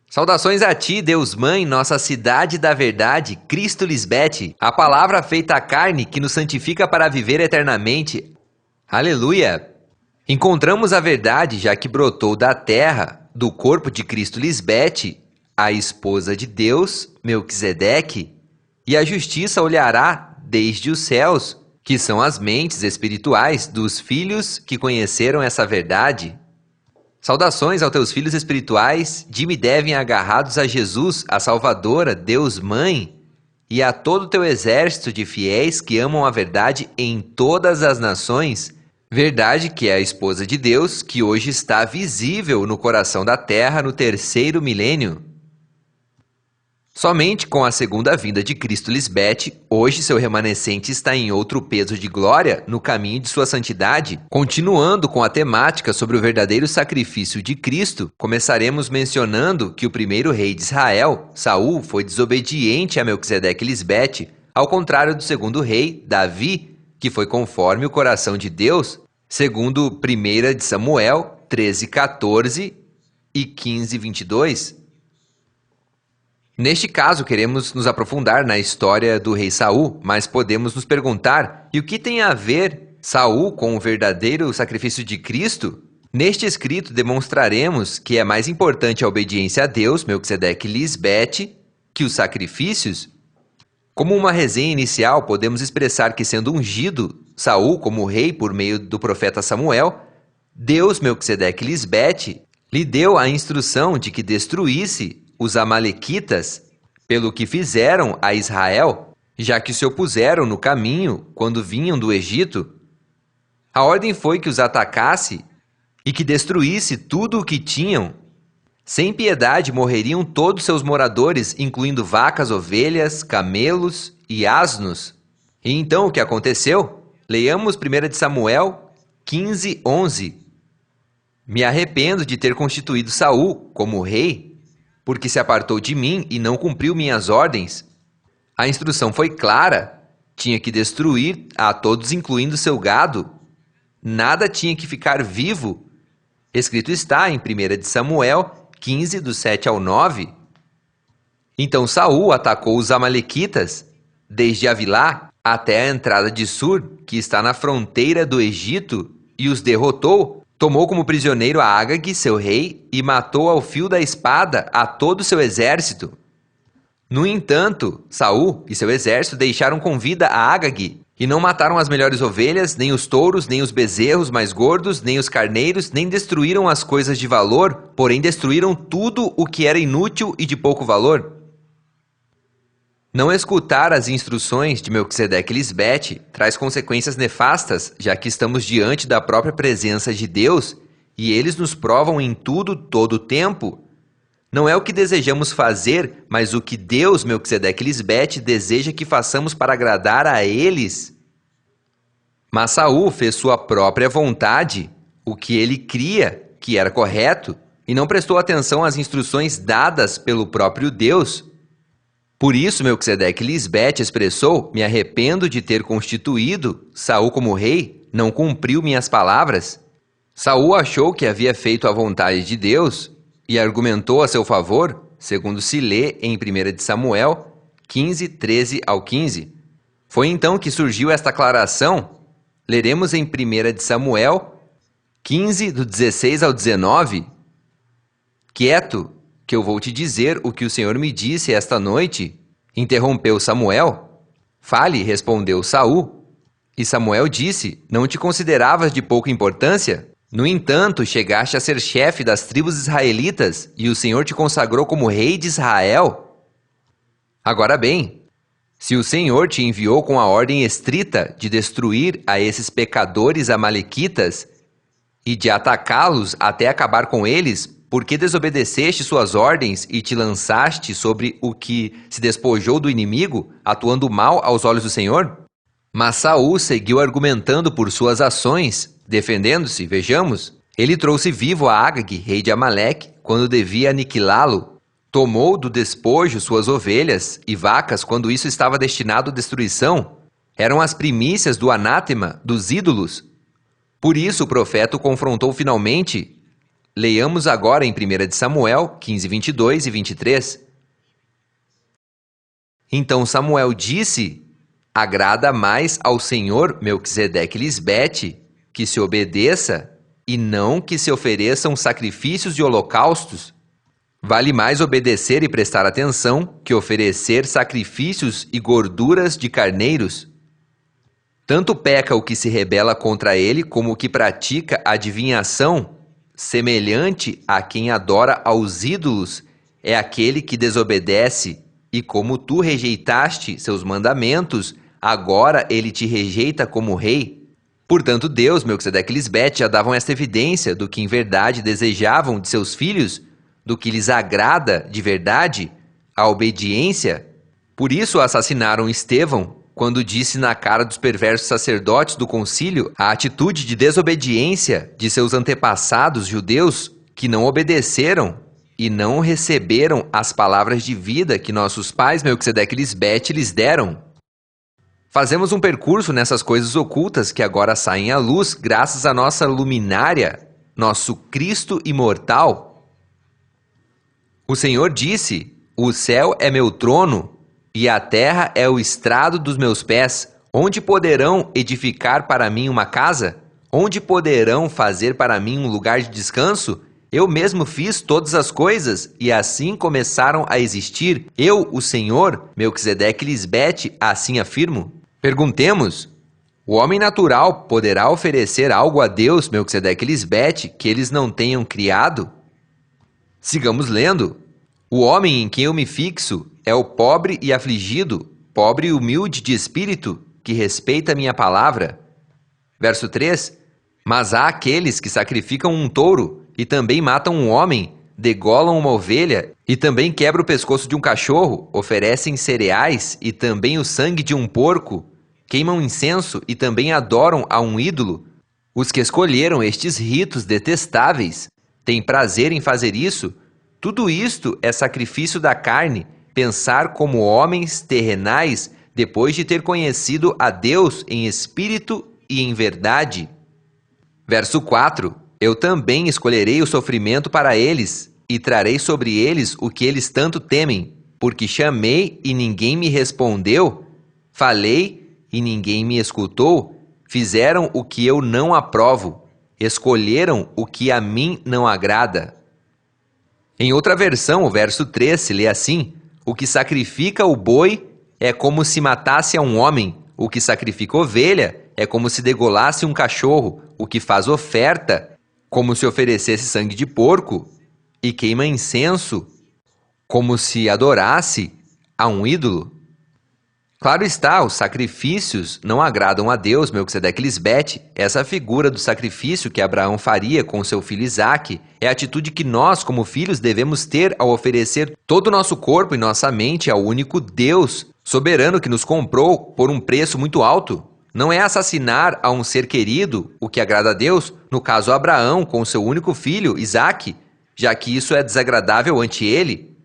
Saudações a ti, Deus Mãe, nossa cidade da verdade, Cristo Lisbete, a palavra feita carne que nos santifica para viver eternamente. Aleluia! Encontramos a verdade já que brotou da terra, do corpo de Cristo Lisbete, a esposa de Deus, Melquisedeque, e a justiça olhará desde os céus, que são as mentes espirituais dos filhos que conheceram essa verdade. Saudações aos teus filhos espirituais, de me devem agarrados a Jesus, a Salvadora, Deus Mãe, e a todo o teu exército de fiéis que amam a verdade em todas as nações, verdade que é a esposa de Deus, que hoje está visível no coração da terra no terceiro milênio. Somente com a segunda vinda de Cristo Lisbete, hoje seu remanescente está em outro peso de glória no caminho de sua santidade. Continuando com a temática sobre o verdadeiro sacrifício de Cristo, começaremos mencionando que o primeiro rei de Israel, Saul, foi desobediente a Melquisedeque Lisbete, ao contrário do segundo rei, Davi, que foi conforme o coração de Deus, segundo 1 de Samuel 13:14 e 15:22. Neste caso, queremos nos aprofundar na história do rei Saul, mas podemos nos perguntar, e o que tem a ver Saul com o verdadeiro sacrifício de Cristo? Neste escrito demonstraremos que é mais importante a obediência a Deus, Melquisedeque Lisbete, que os sacrifícios. Como uma resenha inicial, podemos expressar que, sendo ungido Saul como rei por meio do profeta Samuel, Deus, Melquisedeque Lisbete, lhe deu a instrução de que destruísse os amalequitas, pelo que fizeram a Israel, já que se opuseram no caminho quando vinham do Egito. A ordem foi que os atacasse e que destruísse tudo o que tinham. Sem piedade morreriam todos seus moradores, incluindo vacas, ovelhas, camelos e asnos. E então o que aconteceu? Leiamos 1 de Samuel 15:11. Me arrependo de ter constituído Saul como rei, porque se apartou de mim e não cumpriu minhas ordens. A instrução foi clara, tinha que destruir a todos, incluindo seu gado. Nada tinha que ficar vivo. Escrito está em 1 de Samuel 15, do 7 ao 9. Então Saul atacou os amalequitas, desde Avilá até a entrada de Sur, que está na fronteira do Egito, e os derrotou. Tomou como prisioneiro a Agag, seu rei, e matou ao fio da espada a todo o seu exército. No entanto, Saul e seu exército deixaram com vida a Agag, e não mataram as melhores ovelhas, nem os touros, nem os bezerros mais gordos, nem os carneiros, nem destruíram as coisas de valor, porém destruíram tudo o que era inútil e de pouco valor. Não escutar as instruções de Melquisedeque Lisbete traz consequências nefastas, já que estamos diante da própria presença de Deus e eles nos provam em tudo, todo o tempo. Não é o que desejamos fazer, mas o que Deus, Melquisedeque Lisbete, deseja que façamos para agradar a eles. Mas Saul fez sua própria vontade, o que ele cria que era correto, e não prestou atenção às instruções dadas pelo próprio Deus. Por isso, Melquisedeque Lisbete expressou: me arrependo de ter constituído Saul como rei, não cumpriu minhas palavras. Saul achou que havia feito a vontade de Deus e argumentou a seu favor, segundo se lê em 1 de Samuel 15, 13 ao 15. Foi então que surgiu esta aclaração. Leremos em 1 de Samuel 15, do 16 ao 19. Quieto, que eu vou te dizer o que o Senhor me disse esta noite, interrompeu Samuel. Fale, respondeu Saul. E Samuel disse: não te consideravas de pouca importância? No entanto, chegaste a ser chefe das tribos israelitas, e o Senhor te consagrou como rei de Israel. Agora bem, se o Senhor te enviou com a ordem estrita de destruir a esses pecadores amalequitas e de atacá-los até acabar com eles, por que desobedeceste suas ordens e te lançaste sobre o que se despojou do inimigo, atuando mal aos olhos do Senhor? Mas Saul seguiu argumentando por suas ações, defendendo-se. Vejamos, ele trouxe vivo a Agag, rei de Amaleque, quando devia aniquilá-lo. Tomou do despojo suas ovelhas e vacas quando isso estava destinado à destruição. Eram as primícias do anátema dos ídolos. Por isso o profeta o confrontou finalmente. Leiamos agora em 1 de Samuel 15, 22 e 23. Então Samuel disse: agrada mais ao Senhor Melquisedeque Lisbete que se obedeça e não que se ofereçam sacrifícios e holocaustos. Vale mais obedecer e prestar atenção que oferecer sacrifícios e gorduras de carneiros. Tanto peca o que se rebela contra ele como o que pratica adivinhação, semelhante a quem adora aos ídolos, é aquele que desobedece, e como tu rejeitaste seus mandamentos, agora ele te rejeita como rei. Portanto, Deus, Melquisedeque e Lisbete já davam esta evidência do que em verdade desejavam de seus filhos, do que lhes agrada de verdade, a obediência. Por isso assassinaram Estevão, quando disse na cara dos perversos sacerdotes do concílio a atitude de desobediência de seus antepassados judeus que não obedeceram e não receberam as palavras de vida que nossos pais Melquisedeque e Lisbete lhes deram. Fazemos um percurso nessas coisas ocultas que agora saem à luz graças à nossa luminária, nosso Cristo imortal. O Senhor disse: o céu é meu trono e a terra é o estrado dos meus pés. Onde poderão edificar para mim uma casa? Onde poderão fazer para mim um lugar de descanso? Eu mesmo fiz todas as coisas, e assim começaram a existir. Eu, o Senhor, Melquisedeque e Lisbete, assim afirmo. Perguntemos: o homem natural poderá oferecer algo a Deus, Melquisedeque e Lisbete, que eles não tenham criado? Sigamos lendo. O homem em quem eu me fixo é o pobre e afligido, pobre e humilde de espírito, que respeita a minha palavra. Verso 3. Mas há aqueles que sacrificam um touro e também matam um homem, degolam uma ovelha e também quebram o pescoço de um cachorro, oferecem cereais e também o sangue de um porco, queimam incenso e também adoram a um ídolo. Os que escolheram estes ritos detestáveis têm prazer em fazer isso. Tudo isto é sacrifício da carne, pensar como homens terrenais depois de ter conhecido a Deus em espírito e em verdade. Verso 4. Eu também escolherei o sofrimento para eles, e trarei sobre eles o que eles tanto temem, porque chamei e ninguém me respondeu, falei e ninguém me escutou, fizeram o que eu não aprovo, escolheram o que a mim não agrada. Em outra versão, o verso 3 se lê assim: o que sacrifica o boi é como se matasse a um homem, o que sacrifica ovelha é como se degolasse um cachorro, o que faz oferta como se oferecesse sangue de porco, e queima incenso, como se adorasse a um ídolo. Claro está, os sacrifícios não agradam a Deus, Melquisedeque e Lisbete. Essa figura do sacrifício que Abraão faria com seu filho Isaque é a atitude que nós, como filhos, devemos ter ao oferecer todo o nosso corpo e nossa mente ao único Deus soberano que nos comprou por um preço muito alto. Não é assassinar a um ser querido o que agrada a Deus, no caso Abraão com seu único filho, Isaque, já que isso é desagradável ante ele,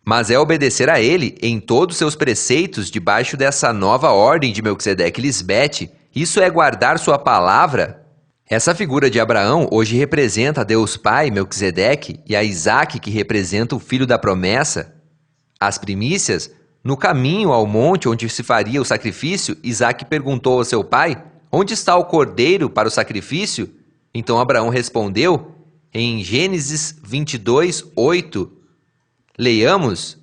mas é obedecer a ele em todos seus preceitos debaixo dessa nova ordem de Melquisedeque e Lisbete. Isso é guardar sua palavra. Essa figura de Abraão hoje representa a Deus Pai, Melquisedeque, e a Isaque, que representa o filho da promessa. As primícias. No caminho ao monte onde se faria o sacrifício, Isaque perguntou ao seu pai: onde está o cordeiro para o sacrifício? Então Abraão respondeu em Gênesis 22, 8. Leiamos: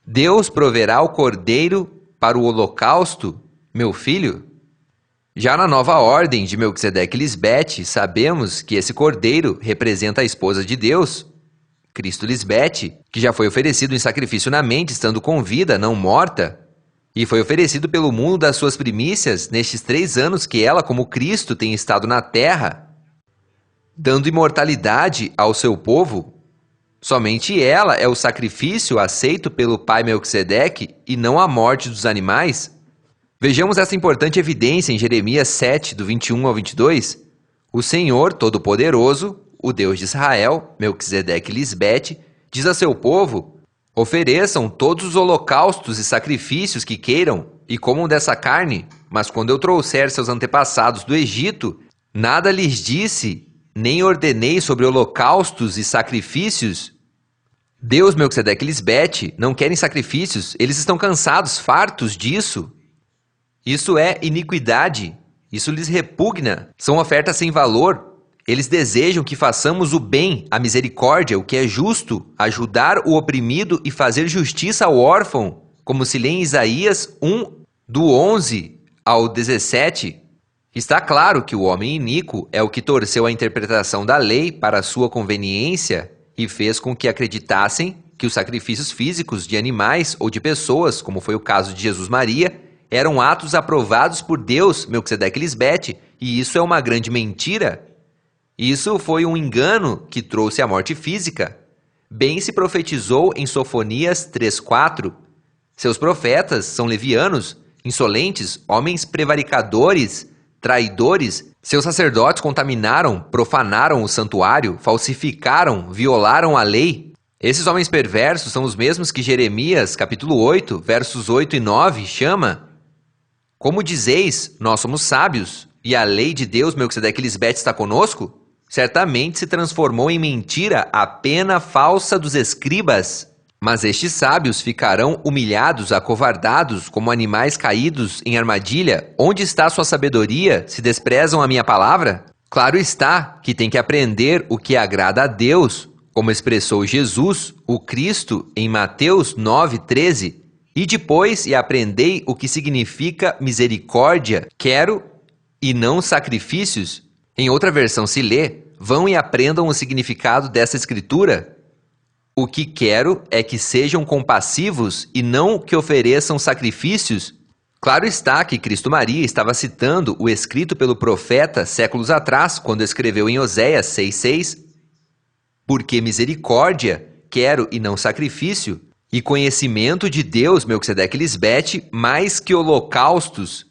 Deus proverá o cordeiro para o holocausto, meu filho? Já na nova ordem de Melquisedeque e Lisbete, sabemos que esse cordeiro representa a esposa de Deus, Cristo Lisbete, que já foi oferecido em sacrifício na mente, estando com vida, não morta, e foi oferecido pelo mundo das suas primícias nestes 3 anos que ela, como Cristo, tem estado na terra, dando imortalidade ao seu povo. Somente ela é o sacrifício aceito pelo pai Melquisedeque e não a morte dos animais. Vejamos essa importante evidência em Jeremias 7, do 21 ao 22. O Senhor Todo-Poderoso, o Deus de Israel, Melquisedeque e Lisbete, diz a seu povo: ofereçam todos os holocaustos e sacrifícios que queiram e comam dessa carne, mas quando eu trouxer seus antepassados do Egito, nada lhes disse, nem ordenei sobre holocaustos e sacrifícios? Deus, Melquisedeque e Lisbete não querem sacrifícios, eles estão cansados, fartos disso. Isso é iniquidade, isso lhes repugna, são ofertas sem valor. Eles desejam que façamos o bem, a misericórdia, o que é justo, ajudar o oprimido e fazer justiça ao órfão, como se lê em Isaías 1, do 11 ao 17. Está claro que o homem iníquo é o que torceu a interpretação da lei para a sua conveniência e fez com que acreditassem que os sacrifícios físicos de animais ou de pessoas, como foi o caso de Jesus Maria, eram atos aprovados por Deus, Melquisedeque e Lisbete, e isso é uma grande mentira. Isso foi um engano que trouxe a morte física. Bem se profetizou em Sofonias 3:4. Seus profetas são levianos, insolentes, homens prevaricadores, traidores. Seus sacerdotes contaminaram, profanaram o santuário, falsificaram, violaram a lei. Esses homens perversos são os mesmos que Jeremias, capítulo 8, versos 8 e 9, chama. Como dizeis, nós somos sábios, e a lei de Deus, Melquisedeque e Lisbete, está conosco? Certamente se transformou em mentira a pena falsa dos escribas. Mas estes sábios ficarão humilhados, acovardados, como animais caídos em armadilha. Onde está sua sabedoria, se desprezam a minha palavra? Claro está que tem que aprender o que agrada a Deus, como expressou Jesus, o Cristo, em Mateus 9:13. E depois e aprendei o que significa misericórdia, quero e não sacrifícios. Em outra versão se lê, vão e aprendam o significado dessa escritura. O que quero é que sejam compassivos e não que ofereçam sacrifícios. Claro está que Cristo Maria estava citando o escrito pelo profeta séculos atrás, quando escreveu em Oséias 6:6, porque misericórdia quero e não sacrifício, e conhecimento de Deus, Melquisedeque e Lisbete, mais que holocaustos.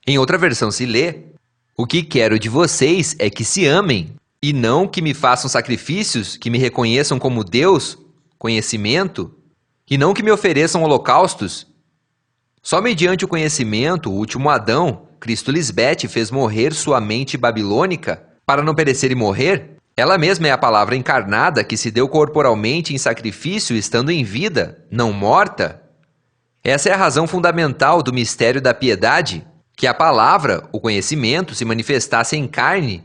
Em outra versão se lê, o que quero de vocês é que se amem, e não que me façam sacrifícios, que me reconheçam como Deus, conhecimento, e não que me ofereçam holocaustos. Só mediante o conhecimento, o último Adão, Cristo Lisbete, fez morrer sua mente babilônica, para não perecer e morrer. Ela mesma é a palavra encarnada que se deu corporalmente em sacrifício estando em vida, não morta. Essa é a razão fundamental do mistério da piedade, que a palavra, o conhecimento, se manifestasse em carne,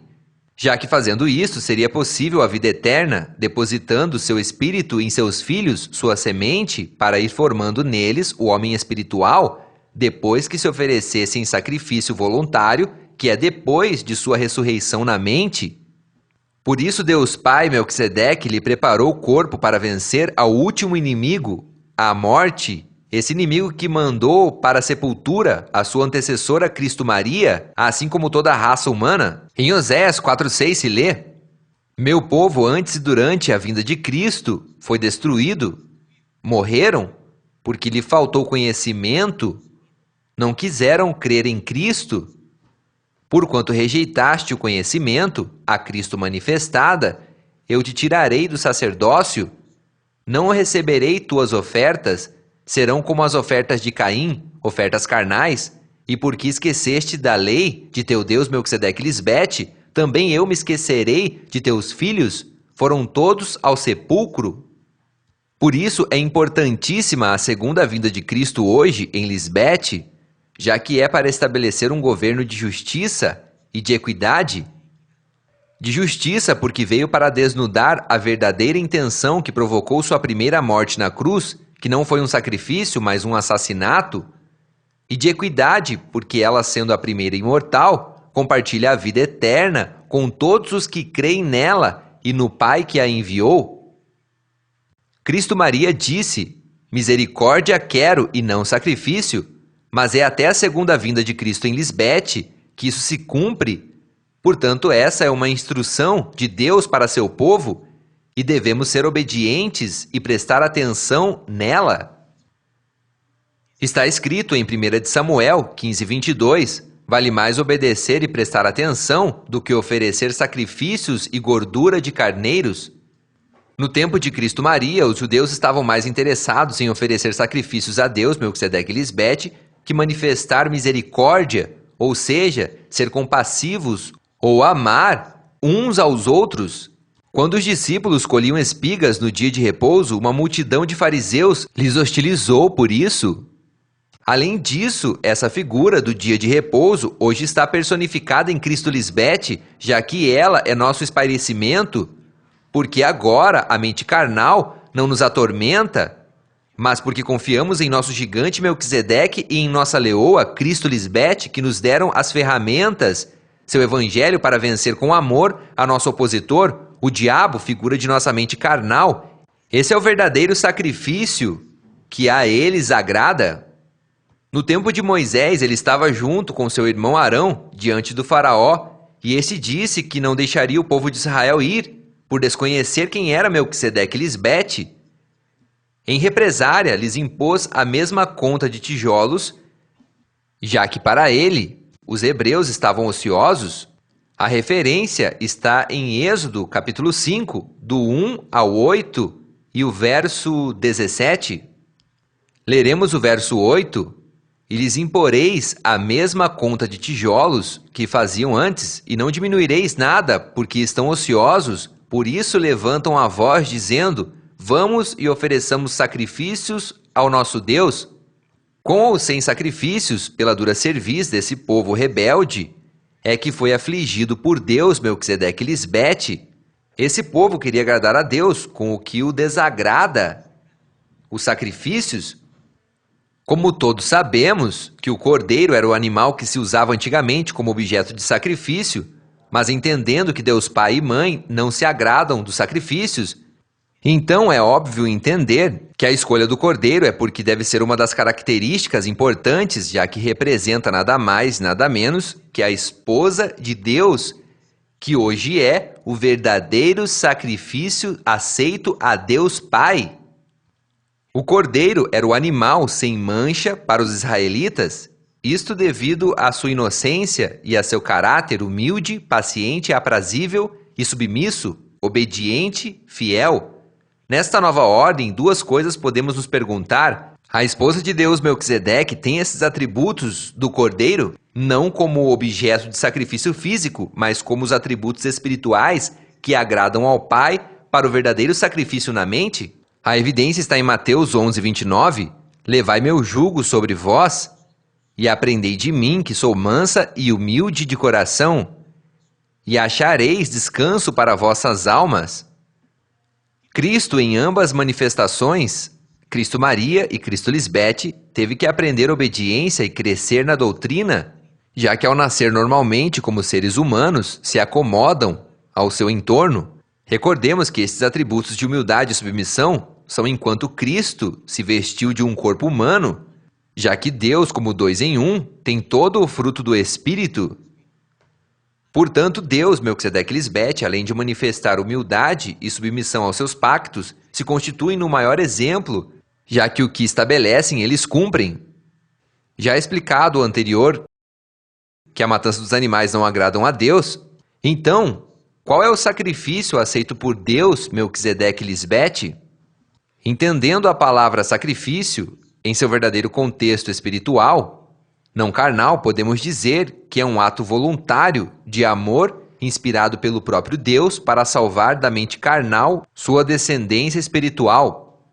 já que fazendo isso seria possível a vida eterna, depositando seu espírito em seus filhos, sua semente, para ir formando neles o homem espiritual, depois que se oferecesse em sacrifício voluntário, que é depois de sua ressurreição na mente. Por isso Deus Pai, Melquisedeque, lhe preparou o corpo para vencer ao último inimigo, a morte. Esse inimigo que mandou para a sepultura a sua antecessora Cristo Maria, assim como toda a raça humana. Em Oséias 4:6 se lê, meu povo antes e durante a vinda de Cristo foi destruído, morreram, porque lhe faltou conhecimento, não quiseram crer em Cristo. Porquanto rejeitaste o conhecimento, a Cristo manifestada, eu te tirarei do sacerdócio, não receberei tuas ofertas, serão como as ofertas de Caim, ofertas carnais, e porque esqueceste da lei de teu Deus Melquisedeque e Lisbete, também eu me esquecerei de teus filhos, foram todos ao sepulcro. Por isso é importantíssima a segunda vinda de Cristo hoje em Lisbete, já que é para estabelecer um governo de justiça e de equidade. De justiça porque veio para desnudar a verdadeira intenção que provocou sua primeira morte na cruz, que não foi um sacrifício, mas um assassinato, e de equidade, porque ela, sendo a primeira imortal, compartilha a vida eterna com todos os que creem nela e no Pai que a enviou. Cristo Maria disse, misericórdia quero e não sacrifício, mas é até a segunda vinda de Cristo em Lisbete que isso se cumpre. Portanto, essa é uma instrução de Deus para seu povo, e devemos ser obedientes e prestar atenção nela. Está escrito em 1 Samuel 15:22, vale mais obedecer e prestar atenção do que oferecer sacrifícios e gordura de carneiros. No tempo de Cristo Maria, os judeus estavam mais interessados em oferecer sacrifícios a Deus, Melquisedeque e Lisbete, que manifestar misericórdia, ou seja, ser compassivos ou amar uns aos outros. Quando os discípulos colhiam espigas no dia de repouso, uma multidão de fariseus lhes hostilizou por isso. Além disso, essa figura do dia de repouso hoje está personificada em Cristo Lisbete, já que ela é nosso espairecimento, porque agora a mente carnal não nos atormenta, mas porque confiamos em nosso gigante Melquisedeque e em nossa leoa, Cristo Lisbete, que nos deram as ferramentas, seu evangelho para vencer com amor a nosso opositor, o diabo, figura de nossa mente carnal. Esse é o verdadeiro sacrifício que a eles agrada. No tempo de Moisés, ele estava junto com seu irmão Arão diante do faraó, e esse disse que não deixaria o povo de Israel ir, por desconhecer quem era Melquisedeque Lisbete. Em represária, lhes impôs a mesma conta de tijolos, já que para ele, os hebreus estavam ociosos. A referência está em Êxodo, capítulo 5, do 1 ao 8 e o verso 17. Leremos o verso 8. E lhes imporeis a mesma conta de tijolos que faziam antes, e não diminuireis nada, porque estão ociosos, por isso levantam a voz, dizendo: vamos e ofereçamos sacrifícios ao nosso Deus. Com ou sem sacrifícios, pela dura cerviz desse povo rebelde, é que foi afligido por Deus Melquisedeque Lisbete. Esse povo queria agradar a Deus com o que o desagrada, os sacrifícios. Como todos sabemos que o cordeiro era o animal que se usava antigamente como objeto de sacrifício, mas entendendo que Deus Pai e Mãe não se agradam dos sacrifícios, então é óbvio entender que a escolha do cordeiro é porque deve ser uma das características importantes, já que representa nada mais, nada menos que a esposa de Deus, que hoje é o verdadeiro sacrifício aceito a Deus Pai. O cordeiro era o animal sem mancha para os israelitas, isto devido à sua inocência e a seu caráter humilde, paciente, aprazível e submisso, obediente, fiel. Nesta nova ordem, duas coisas podemos nos perguntar. A esposa de Deus, Melquisedeque, tem esses atributos do cordeiro, não como objeto de sacrifício físico, mas como os atributos espirituais que agradam ao Pai para o verdadeiro sacrifício na mente? A evidência está em Mateus 11, 29. Levai meu jugo sobre vós e aprendei de mim, que sou mansa e humilde de coração, e achareis descanso para vossas almas. Cristo, em ambas manifestações, Cristo Maria e Cristo Lisbete, teve que aprender obediência e crescer na doutrina, já que ao nascer normalmente como seres humanos, se acomodam ao seu entorno. Recordemos que esses atributos de humildade e submissão são enquanto Cristo se vestiu de um corpo humano, já que Deus, como dois em um, tem todo o fruto do Espírito. Portanto, Deus, Melquisedeque Lisbete, além de manifestar humildade e submissão aos seus pactos, se constituem no maior exemplo, já que o que estabelecem eles cumprem. Já explicado o anterior, que a matança dos animais não agradam a Deus, então, qual é o sacrifício aceito por Deus, Melquisedeque Lisbete? Entendendo a palavra sacrifício em seu verdadeiro contexto espiritual, não carnal, podemos dizer que é um ato voluntário de amor inspirado pelo próprio Deus para salvar da mente carnal sua descendência espiritual.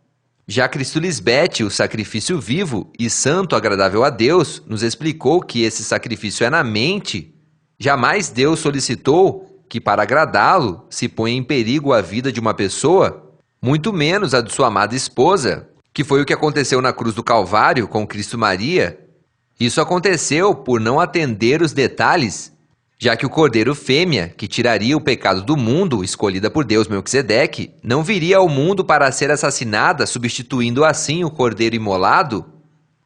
Já Cristo Lisbete, o sacrifício vivo e santo agradável a Deus, nos explicou que esse sacrifício é na mente. Jamais Deus solicitou que para agradá-lo se ponha em perigo a vida de uma pessoa, muito menos a de sua amada esposa, que foi o que aconteceu na cruz do Calvário com Cristo Maria. Isso aconteceu por não atender os detalhes, já que o cordeiro fêmea, que tiraria o pecado do mundo, escolhida por Deus Melquisedeque, não viria ao mundo para ser assassinada, substituindo assim o cordeiro imolado,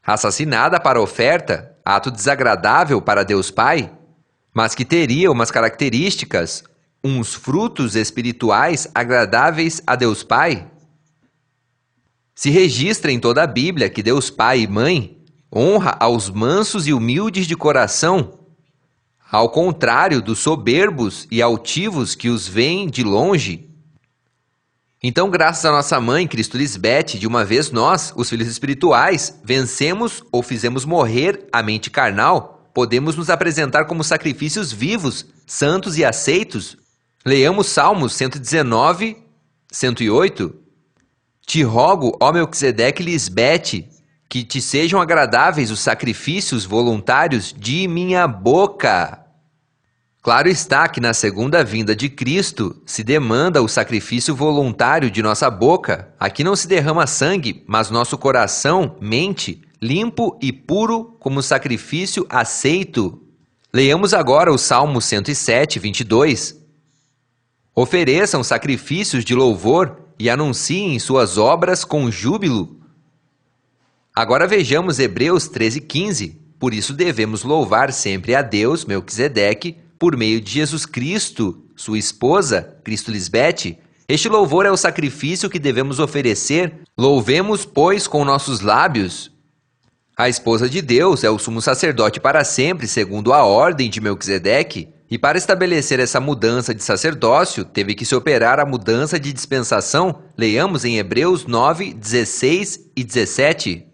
assassinada para oferta, ato desagradável para Deus Pai, mas que teria umas características, uns frutos espirituais agradáveis a Deus Pai. Se registra em toda a Bíblia que Deus Pai e Mãe honra aos mansos e humildes de coração, ao contrário dos soberbos e altivos que os veem de longe. Então, graças à nossa mãe, Cristo Lisbete, de uma vez nós, os filhos espirituais, vencemos ou fizemos morrer a mente carnal, podemos nos apresentar como sacrifícios vivos, santos e aceitos, Leamos Salmos 119, 108. Te rogo, ó Melquisedeque Lisbete, que te sejam agradáveis os sacrifícios voluntários de minha boca. Claro está que na segunda vinda de Cristo se demanda o sacrifício voluntário de nossa boca. Aqui não se derrama sangue, mas nosso coração, mente, limpo e puro como sacrifício aceito. Leamos agora o Salmo 107, 22. Ofereçam sacrifícios de louvor e anunciem suas obras com júbilo. Agora vejamos Hebreus 13, 15. Por isso devemos louvar sempre a Deus, Melquisedeque, por meio de Jesus Cristo, sua esposa, Cristo Lisbete. Este louvor é o sacrifício que devemos oferecer. Louvemos, pois, com nossos lábios. A esposa de Deus é o sumo sacerdote para sempre, segundo a ordem de Melquisedeque. E para estabelecer essa mudança de sacerdócio, teve que se operar a mudança de dispensação. Leiamos em Hebreus 9, 16 e 17.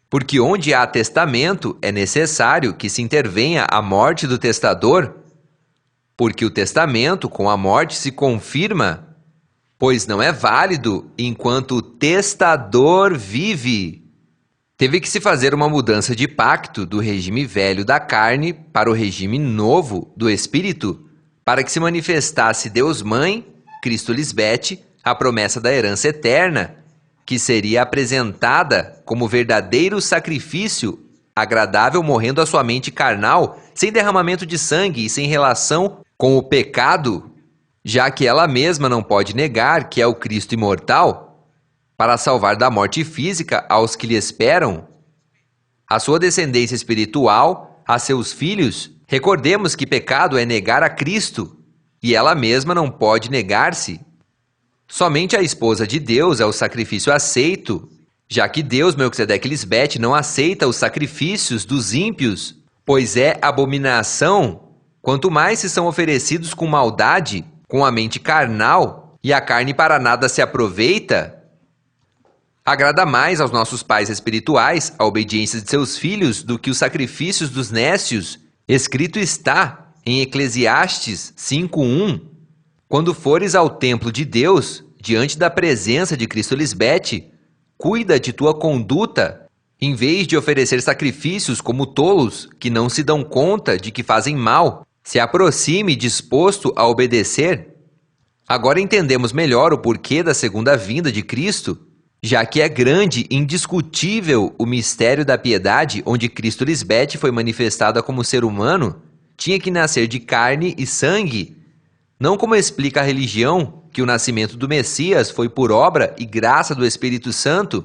Porque onde há testamento, é necessário que se intervenha a morte do testador, porque o testamento com a morte se confirma, pois não é válido enquanto o testador vive. Teve que se fazer uma mudança de pacto do regime velho da carne para o regime novo do Espírito, para que se manifestasse Deus Mãe, Cristo Lisbete, a promessa da herança eterna, que seria apresentada como verdadeiro sacrifício, agradável morrendo a sua mente carnal, sem derramamento de sangue e sem relação com o pecado, já que ela mesma não pode negar que é o Cristo imortal, para salvar da morte física aos que lhe esperam, a sua descendência espiritual, a seus filhos. Recordemos que pecado é negar a Cristo, e ela mesma não pode negar-se. Somente a esposa de Deus é o sacrifício aceito, já que Deus, Melquisedeque Lisbete, não aceita os sacrifícios dos ímpios, pois é abominação, quanto mais se são oferecidos com maldade, com a mente carnal, e a carne para nada se aproveita. Agrada mais aos nossos pais espirituais a obediência de seus filhos do que os sacrifícios dos nécios. Escrito está em Eclesiastes 5:1. Quando fores ao templo de Deus, diante da presença de Cristo Lisbete, cuida de tua conduta, em vez de oferecer sacrifícios como tolos que não se dão conta de que fazem mal. Se aproxime disposto a obedecer. Agora entendemos melhor o porquê da segunda vinda de Cristo, já que é grande e indiscutível o mistério da piedade, onde Cristo Lisbete foi manifestada como ser humano, tinha que nascer de carne e sangue, não como explica a religião, que o nascimento do Messias foi por obra e graça do Espírito Santo.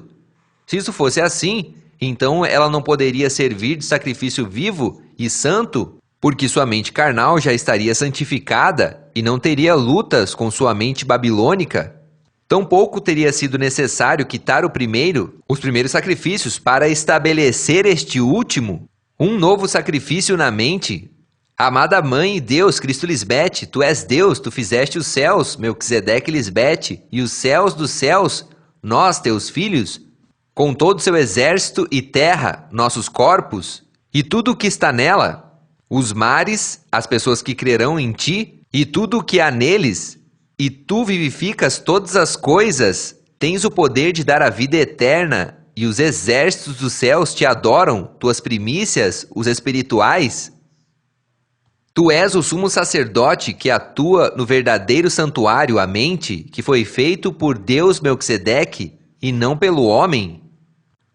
Se isso fosse assim, então ela não poderia servir de sacrifício vivo e santo, porque sua mente carnal já estaria santificada e não teria lutas com sua mente babilônica. Tampouco teria sido necessário quitar os primeiros sacrifícios para estabelecer este último, um novo sacrifício na mente. Amada Mãe e Deus, Cristo Lisbete, tu és Deus, tu fizeste os céus, Melquisedeque Lisbete, e os céus dos céus, nós, teus filhos, com todo o seu exército e terra, nossos corpos, e tudo o que está nela, os mares, as pessoas que crerão em ti, e tudo o que há neles, e tu vivificas todas as coisas, tens o poder de dar a vida eterna, e os exércitos dos céus te adoram, tuas primícias, os espirituais. Tu és o sumo sacerdote que atua no verdadeiro santuário, a mente, que foi feito por Deus Melquisedeque, e não pelo homem.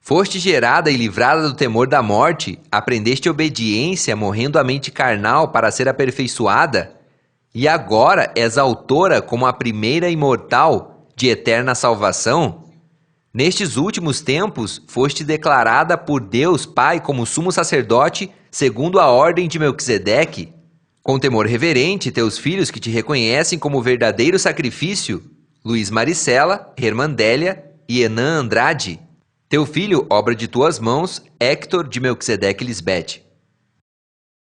Foste gerada e livrada do temor da morte, aprendeste obediência, morrendo a mente carnal para ser aperfeiçoada, e agora és autora como a primeira imortal de eterna salvação. Nestes últimos tempos, foste declarada por Deus Pai como sumo sacerdote, segundo a ordem de Melquisedeque. Com temor reverente, teus filhos que te reconhecem como verdadeiro sacrifício, Luiz Maricela, Hermandélia e Enan Andrade. Teu filho, obra de tuas mãos, Héctor de Melquisedeque Lisbete.